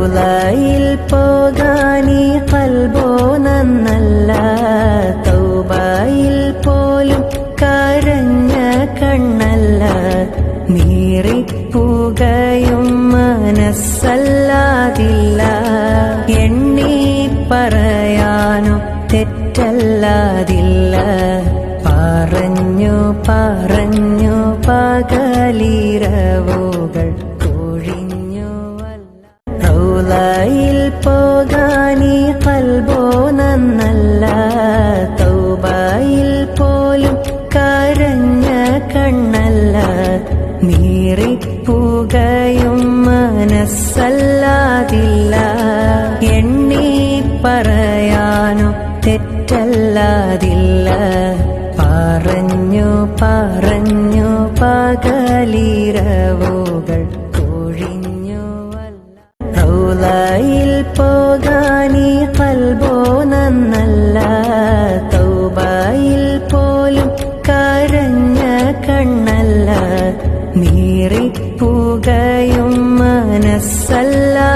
റൗളയിൽ പോകാനീ ഖൽബോ നന്നല്ല, തൗബയിൽ പോലും കരഞ്ഞ കണ്ണല്ല, നീറിപ്പുകയും മനസ്സല്ലാതില്ല, എണ്ണി പറയാനോ തെറ്റല്ലാതില്ല, പറഞ്ഞു പറഞ്ഞു പകലിരവുകൾ കൊഴിഞ്ഞുവല്ല. റൗളയിൽ പോകാനീ ഖൽബോ നന്നല്ല, തൗബയിൽ പോലും കരഞ്ഞ കണ്ണല്ല, നീറിപ്പുകയും മനസ്സല്ലാതില്ല, എണ്ണി പറയാനോ തെറ്റല്ലാതില്ല, പറഞ്ഞു പറഞ്ഞു പകലിരവുകൾ കൊഴിഞ്ഞുവല്ല. റൗളയിൽ പോകാനീ ഖൽബോ നന്നല്ല, തൗബയിൽ പോലും കരഞ്ഞ കണ്ണല്ല, നീറിപ്പുകയും മനസ്സല്ലാതില്ല,